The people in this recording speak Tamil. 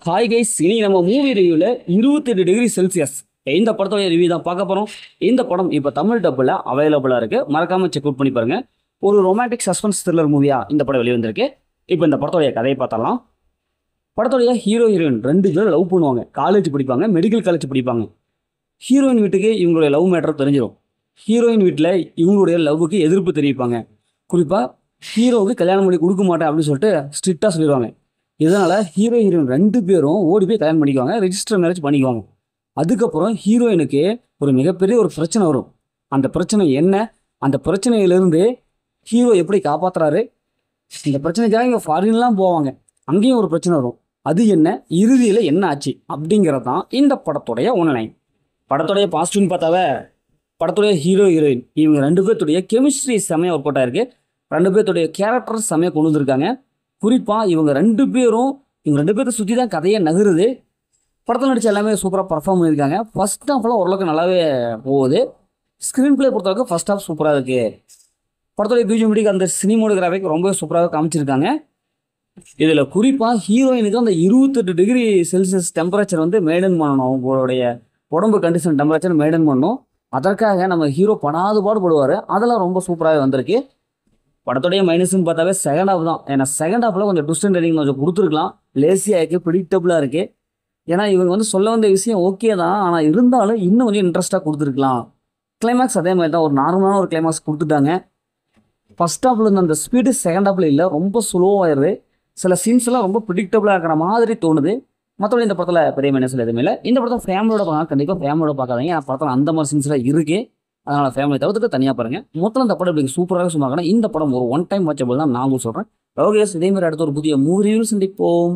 ஹாய் கைஸ், இனி நம்ம மூவி ரிவ்யூவில் 28 டிகிரி செல்சியஸ் இந்த படத்தோட ரிவ்யூ தான் பார்க்க போகிறோம். இந்த படம் இப்போ தமிழ் டப்பில் அவைலபிளாக இருக்குது. மறக்காமல் செக் அவுட் பண்ணி பாருங்க. ஒரு ரொமான்டிக் சஸ்பென்ஸ் த்ரில்லர் மூவியாக இந்த படம் வெளிவந்திருக்கு. இப்போ இந்த படத்தோடைய கதையை பார்த்தரலாம். படத்தோடைய ஹீரோ ஹீரோயின் 2 பேரும் லவ் பண்ணுவாங்க. காலேஜ் படிப்பாங்க, மெடிக்கல் காலேஜ் படிப்பாங்க. ஹீரோயின் வீட்டுக்கு இவங்களுடைய லவ் மேட்டர் தெரிஞ்சிடும். ஹீரோயின் வீட்டில் இவங்களுடைய லவ்வுக்கு எதிர்ப்பு தெரிவிப்பாங்க. குறிப்பாக ஹீரோவுக்கு கல்யாணம் பண்ணி கொடுக்க மாட்டேன் அப்படின்னு சொல்லிட்டு ஸ்ட்ரிக்டாக சொல்லிடுவாங்க. இதனால் ஹீரோயின் 2 பேரும் ஓடி போய் கல்யாணம் பண்ணிக்குவாங்க, ரெஜிஸ்டர் மேரேஜ் பண்ணிக்குவாங்க. அதுக்கப்புறம் ஹீரோயினுக்கு ஒரு மிகப்பெரிய ஒரு பிரச்சனை வரும். அந்த பிரச்சனை என்ன, அந்த பிரச்சனையிலிருந்து ஹீரோ எப்படி காப்பாற்றுறாரு, இந்த பிரச்சனைக்காக இங்கே ஃபாரின்லாம் போவாங்க, அங்கேயும் ஒரு பிரச்சனை வரும். அது என்ன, இறுதியில் என்ன ஆச்சு அப்படிங்கிறது தான் இந்த படத்துடைய ஒன்லைன். படத்துடைய பாசிட்டிவ்னு பார்த்தாவே படத்துடைய ஹீரோ ஹீரோயின் இவங்க 2 பேர்த்துடைய கெமிஸ்ட்ரி செமையாக ஒர்க் அவுட் ஆயிருக்கு. 2 பேர்த்துடைய கேரக்டர் செமையாக கொண்டு வந்திருக்காங்க. குறிப்பாக இவங்க 2 பேர்த்தை சுற்றி தான் கதையை நகருது. படத்தில் நடித்த எல்லாமே சூப்பராக பர்ஃபார்ம் பண்ணியிருக்காங்க. ஃபர்ஸ்ட் ஹாஃப்லாம் ஓரளவுக்கு நல்லாவே போகுது. ஸ்க்ரீன் பிளே பொறுத்தவரைக்கும் ஃபர்ஸ்ட் ஹாஃப் சூப்பராக இருக்குது. படத்துடைய பிஜிஎம்டிக்கு அந்த சினிமோடோகிராஃபிக் ரொம்ப சூப்பராக காமிச்சிருக்காங்க. இதில் குறிப்பாக ஹீரோயினுக்கு அந்த 28 டிகிரி செல்சியஸ் டெம்பரேச்சர் வந்து மெயின்டைன் பண்ணணும். அவங்களுடைய உடம்பு கண்டிஷன் டெம்பரேச்சர் மெயின்டைன் பண்ணணும். அதற்காக நம்ம ஹீரோ படாது பாடுபடுவார். அதெல்லாம் ரொம்ப சூப்பராகவே வந்திருக்கு. படத்துடைய மைனஸ்ன்னு பார்த்தாவே செகண்ட் ஹாஃப் தான். ஏன்னா செகண்ட் ஹாஃபில் கொஞ்சம் ட்விஸ்ட் அண்ட் டர்னிங் கொஞ்சம் கொடுத்துருக்கலாம். லேசியாக இருக்குது, ப்ரிடிக்டபுளாக இருக்குது. ஏன்னா இவங்க வந்து சொல்ல வந்த விஷயம் ஓகே தான், ஆனால் இருந்தாலும் இன்னும் கொஞ்சம் இன்ட்ரெஸ்ட்டாக கொடுத்துருக்கலாம். கிளைமேக்ஸ் அதே மாதிரி தான், ஒரு நார்மலான ஒரு கிளைமேக்ஸ் கொடுத்துட்டாங்க. ஃபர்ஸ்ட் ஹாஃபில் இருந்த அந்த ஸ்பீடு செகண்ட் ஹாஃபில் இல்லை, ரொம்ப ஸ்லோவாகிடுது. சில சீன்ஸ்லாம் ரொம்ப ப்ரிடிக்டபுளாக இருக்கிற மாதிரி தோணுது. மற்றபடி இந்த படத்தில் பெரிய மைனஸில் எதுவுமே இல்லை. இந்த படத்தை ஃபேமிலியோட பார்க்கலாம், கண்டிப்பாக ஃபேமிலியோட பார்க்காதீங்க. ஏன்னா படத்தில் அந்த மாதிரி சீன்ஸ்லாம் இருக்குது. அதனால் ஃபேமிலி தவிர்த்துட்டு தனியாக பாருங்கள். மொத்தம் இந்த படம் இப்படி சூப்பராக சொன்னாங்கன்னா இந்த படம் ஒரு ஒன் டைம் வாட்சபிள் தான் நான் சொல்கிறேன். ஓகே, இதே மாதிரி அடுத்த ஒரு புதிய மூவி ரிவ்யூ சந்திப்போம்.